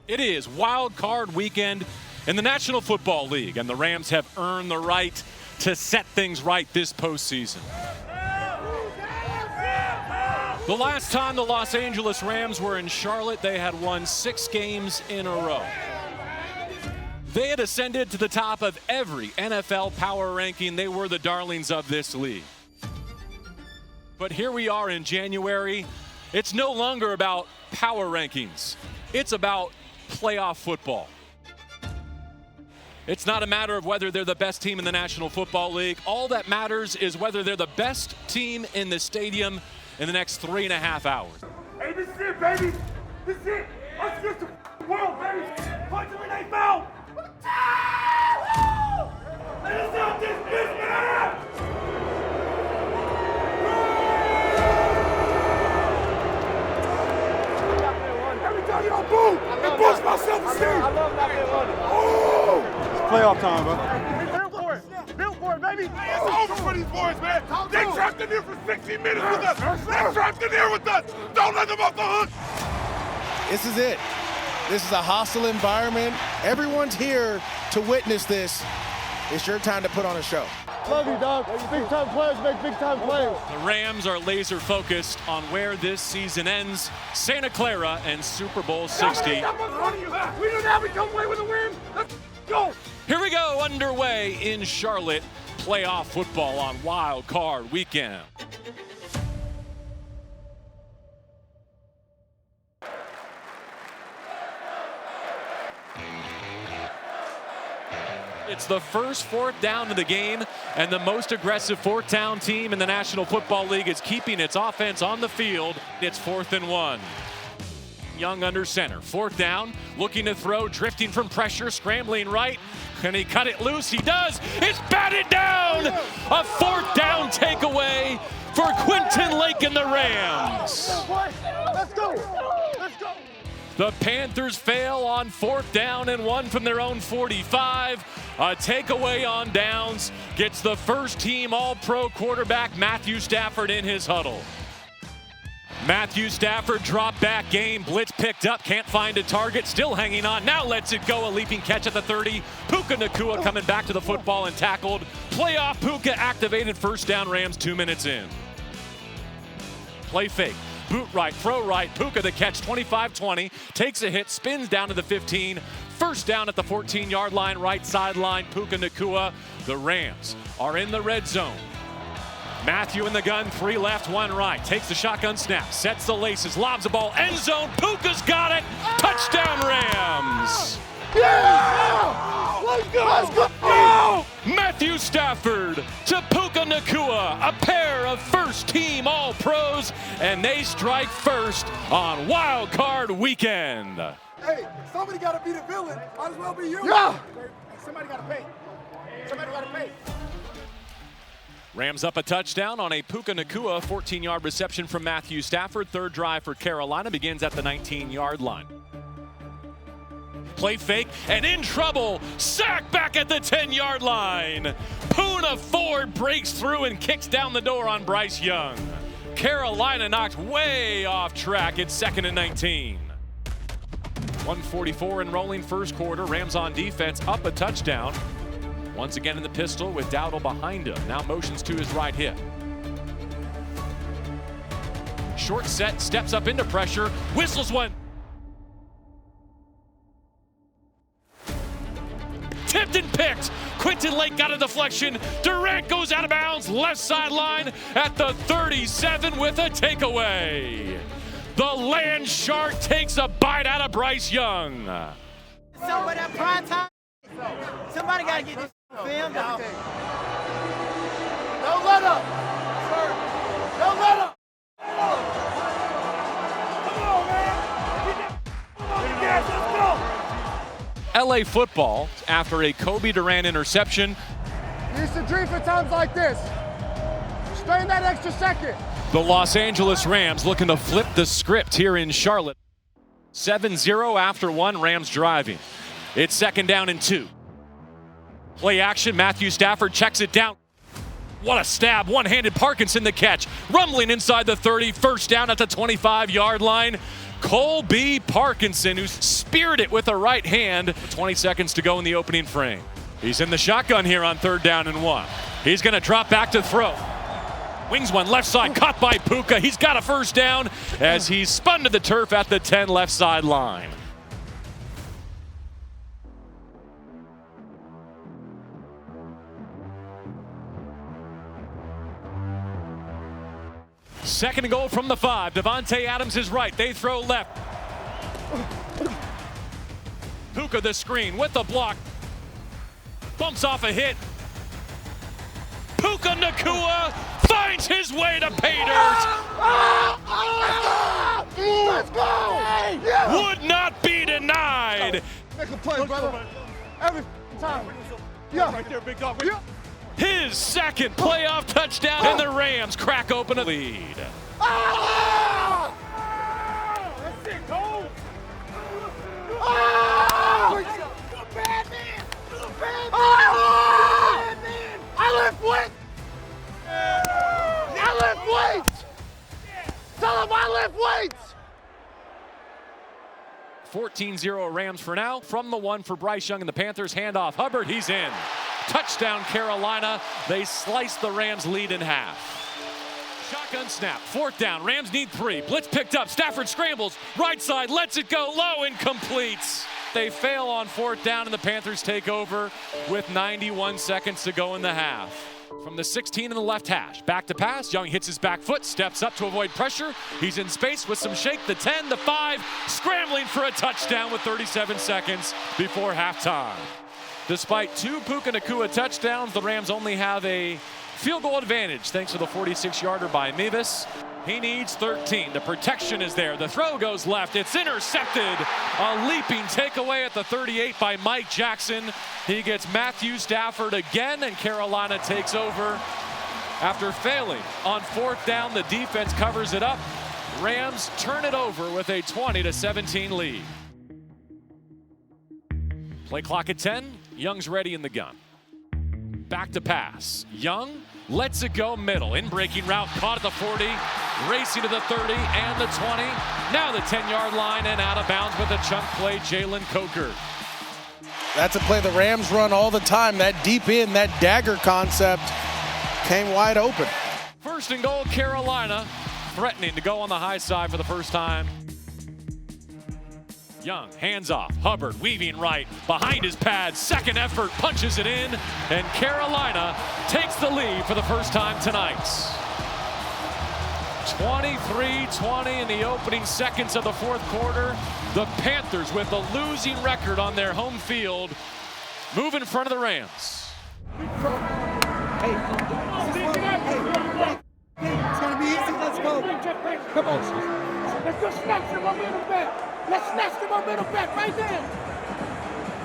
It is Wild Card Weekend in the National Football League, and the Rams have earned the right to set things right this postseason. The last time the Los Angeles Rams were in Charlotte, they had won 6 games in a row. They had ascended to the top of every NFL power ranking. They were the darlings of this league. But here we are in January. It's no longer about power rankings. It's about playoff football. It's not a matter of whether they're the best team in the National Football League. All that matters is whether they're the best team in the stadium in the next 3.5 hours. Hey, this is it, baby. This is it. Let's get the world, baby. Punch him in their mouth. Let's out this bitch, man. Every time y'all boo, it boosts my self-esteem. I love not being running. Oh! It's playoff time, bro. Built for it, baby. Hey, it's over for these boys, man. They trapped in here for 60 minutes with us. They're trapped in here with us. Don't let them off the hook. This is it. This is a hostile environment. Everyone's here to witness this. It's your time to put on a show. Love you, dog. Big-time players make big-time plays. The Rams are laser focused on where this season ends, Santa Clara and Super Bowl 60. We don't have to come away with a win. Let's go. Here we go, underway in Charlotte. Playoff football on Wild Card Weekend. It's the first 4th down of the game, and the most aggressive 4th down team in the National Football League is keeping its offense on the field. It's 4th and 1. Young under center. 4th down, looking to throw, drifting from pressure, scrambling right. Can he cut it loose? He does. It's batted down. A 4th down takeaway for Quentin Lake and the Rams. Let's go. Let's go. The Panthers fail on 4th down and 1 from their own 45. A takeaway on downs gets the first team All-Pro quarterback Matthew Stafford in his huddle. Matthew Stafford drop back game, blitz picked up, can't find a target, still hanging on, now lets it go, a leaping catch at the 30. Puka Nacua coming back to the football and tackled. Playoff Puka activated, 1st down Rams 2 minutes in. Play fake, boot right, throw right, Puka the catch, 25-20, takes a hit, spins down to the 15. 1st down at the 14-yard line, right sideline, Puka Nacua. The Rams are in the red zone. Matthew in the gun, 3 left, 1 right. Takes the shotgun snap, sets the laces, lobs the ball, end zone. Puka's got it. Touchdown Rams. Yeah! Let's go! Let's go! Oh! Matthew Stafford to Puka Nacua, a pair of first-team All-Pros, and they strike first on Wild Card Weekend. Hey, somebody got to be the villain. Might as well be you. Yeah! Somebody got to pay. Somebody got to pay. Rams up a touchdown on a Puka Nacua 14-yard reception from Matthew Stafford. 3rd drive for Carolina begins at the 19-yard line. Play fake and in trouble. Sack back at the 10-yard line. Poona Ford breaks through and kicks down the door on Bryce Young. Carolina knocked way off track. It's 2nd and 19. 1:44 and rolling first quarter. Rams on defense up a touchdown. Once again in the pistol with Dowdle behind him. Now motions to his right hip. Short set, steps up into pressure, whistles one. Tipped and picked. Quentin Lake got a deflection. Durant goes out of bounds, left sideline at the 37 with a takeaway. The Land Shark takes a bite out of Bryce Young. Somewhere that prime time. Somebody got to get this film down. Don't let up. Don't let up. Come on, man. Yes, let's go. LA football after a Cobie Durant interception. You used to dream for times like this. Stay in that extra second. The Los Angeles Rams looking to flip the script here in Charlotte. 7-0 after 1, Rams driving. It's 2nd down and 2. Play action, Matthew Stafford checks it down. What a stab, one-handed Parkinson the catch. Rumbling inside the 30, 1st down at the 25-yard line. Colby Parkinson, who speared it with a right hand. 20 seconds to go in the opening frame. He's in the shotgun here on 3rd down and 1. He's going to drop back to throw. Wings one left side, caught by Puka. He's got a first down as he's spun to the turf at the 10 left side line. Second and goal from the 5. Davante Adams is right. They throw left. Puka the screen with the block. Bumps off a hit. Puka Nacua finds his way to pay dirt. Let's go! Would not be denied. Make a play, brother. Every time. Yeah. Right there, big dog. Yeah. His second playoff touchdown, and the Rams crack open a lead. Ah! That's it, Cole. Ah! You bad man. You bad man. Ah! Bad man. I lift weights! I lift weights! Tell him I lift weights! 14-0 Rams for now. From the 1 for Bryce Young and the Panthers. Handoff Hubbard, he's in. Touchdown Carolina. They slice the Rams lead in half. Shotgun snap, 4th down. Rams need 3. Blitz picked up. Stafford scrambles. Right side, lets it go low and completes. They fail on 4th down and the Panthers take over with 91 seconds to go in the half. From the 16 in the left hash, back to pass. Young hits his back foot, steps up to avoid pressure. He's in space with some shake. The 10, the 5, scrambling for a touchdown with 37 seconds before halftime. Despite 2 Puka Nacua touchdowns, the Rams only have a field goal advantage thanks to the 46-yarder by Mevis. He needs 13. The protection is there. The throw goes left. It's intercepted. A leaping takeaway at the 38 by Mike Jackson. He gets Matthew Stafford again, and Carolina takes over. After failing on 4th down, the defense covers it up. Rams turn it over with a 20-17 lead. Play clock at 10. Young's ready in the gun. Back to pass. Young lets it go middle. In breaking route, caught at the 40, racing to the 30 and the 20. Now the 10-yard line and out of bounds with a chunk play, Jalen Coker. That's a play the Rams run all the time. That deep in, that dagger concept came wide open. 1st and goal, Carolina, threatening to go on the high side for the first time. Young, hands off. Hubbard weaving right behind his pad. Second effort, punches it in, and Carolina takes the lead for the first time tonight. 23-20 in the opening seconds of the 4th quarter. The Panthers, with a losing record on their home field, move in front of the Rams. It's gonna be easy. Let's go. Come on. Let's just snatch the momentum back. Let's snatch the momentum back right there.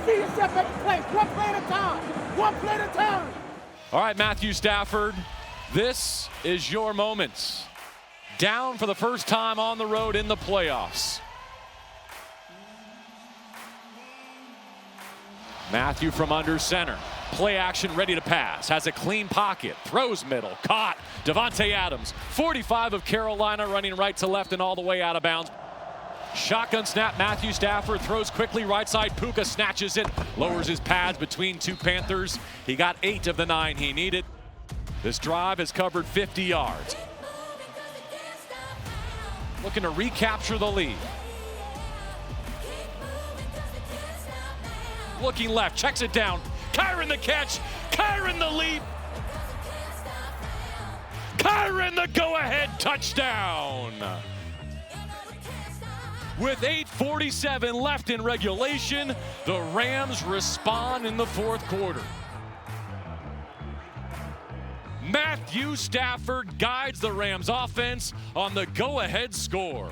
See yourself at the place. One play at a time. One play at a time. All right, Matthew Stafford, this is your moment. Down for the first time on the road in the playoffs. Matthew from under center. Play action, ready to pass. Has a clean pocket. Throws middle. Caught. Davante Adams. 45 of Carolina running right to left and all the way out of bounds. Shotgun snap. Matthew Stafford throws quickly right side. Puka snatches it. Lowers his pads between 2 Panthers. He got 8 of the 9 he needed. This drive has covered 50 yards. Looking to recapture the lead. Looking left, checks it down. Kyron the catch, Kyron the leap. Kyron the go-ahead touchdown. With 8:47 left in regulation, the Rams respond in the 4th quarter. Matthew Stafford guides the Rams offense on the go-ahead score.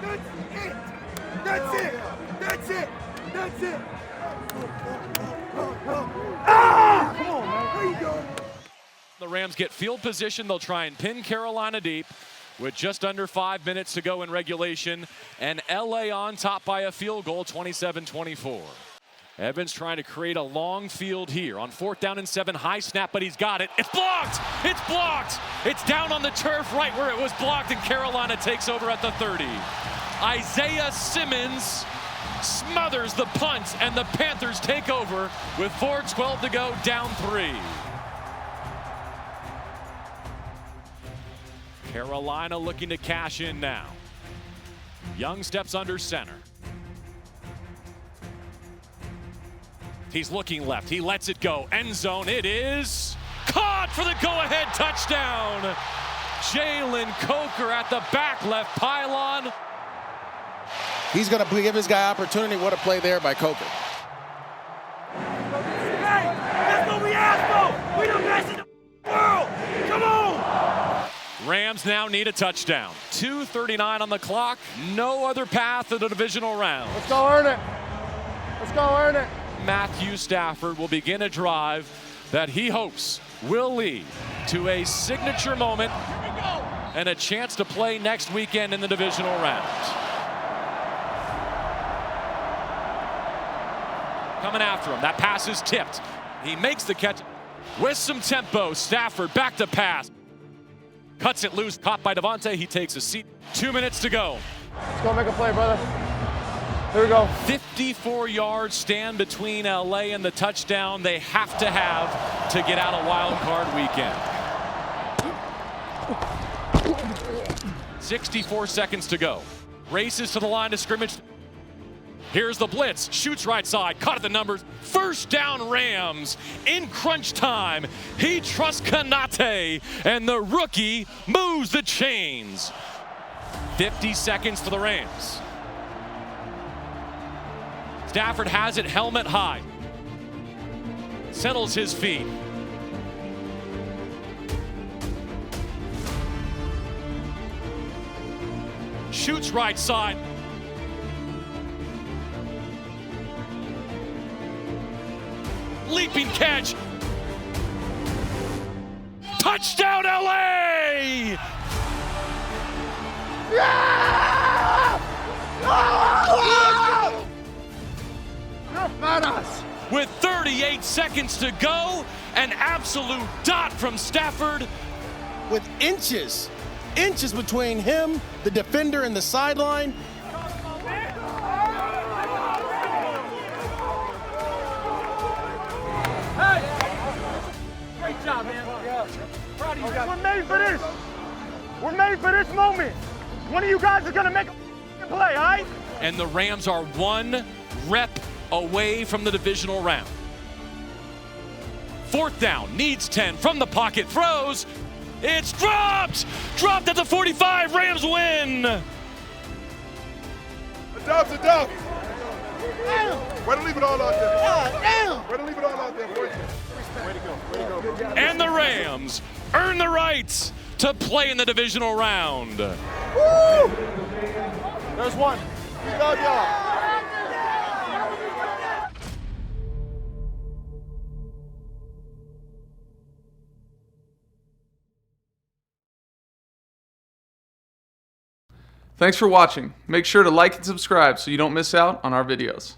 That's it. That's it. That's it. That's it. Ah! Come on, man. There you go. The Rams get field position. They'll try and pin Carolina deep with just under 5 minutes to go in regulation. And LA on top by a field goal, 27-24. Evans trying to create a long field here on 4th down and 7. High snap, but he's got it. It's blocked. It's blocked. It's down on the turf right where it was blocked, and Carolina takes over at the 30. Isaiah Simmons smothers the punt, and the Panthers take over with 4:12 to go, down 3. Carolina looking to cash in now. Young steps under center. He's looking left. He lets it go. End zone. It is caught for the go-ahead touchdown. Jalen Coker at the back left pylon. He's going to give his guy opportunity. What a play there by Coker. Hey, that's what we asked for. We the best in the world. Come on. Rams now need a touchdown. 2:39 on the clock. No other path to the divisional round. Let's go earn it. Let's go earn it. Matthew Stafford will begin a drive that he hopes will lead to a signature moment and a chance to play next weekend in the divisional round. Coming after him. That pass is tipped. He makes the catch with some tempo. Stafford back to pass. Cuts it loose. Caught by Devontae. He takes a seat. 2 minutes to go. Let's go make a play, brother. Here we go. 54 yards stand between LA and the touchdown they have to get out of wild card weekend. 64 seconds to go. Races to the line of scrimmage. Here's the blitz. Shoots right side. Caught at the numbers. First down Rams in crunch time. He trusts Kanate, and the rookie moves the chains. 50 seconds for the Rams. Stafford has it helmet high. Settles his feet. Shoots right side. Leaping catch. Touchdown LA! With 38 seconds to go, an absolute dot from Stafford. With inches between him, the defender, and the sideline. Great job, man. Proud of you guys. We're made for this. We're made for this moment. One of you guys is gonna make a play, all right? And the Rams are 1 rep away from the divisional round. 4th down, needs 10 from the pocket, throws. It's dropped! Dropped at the 45, Rams win! Adopts. Way to leave it all out there. Way to leave it all out there, boys. Way to go. And the Rams earn the rights to play in the divisional round. Woo! There's one. Good job, y'all. Thanks for watching. Make sure to like and subscribe so you don't miss out on our videos.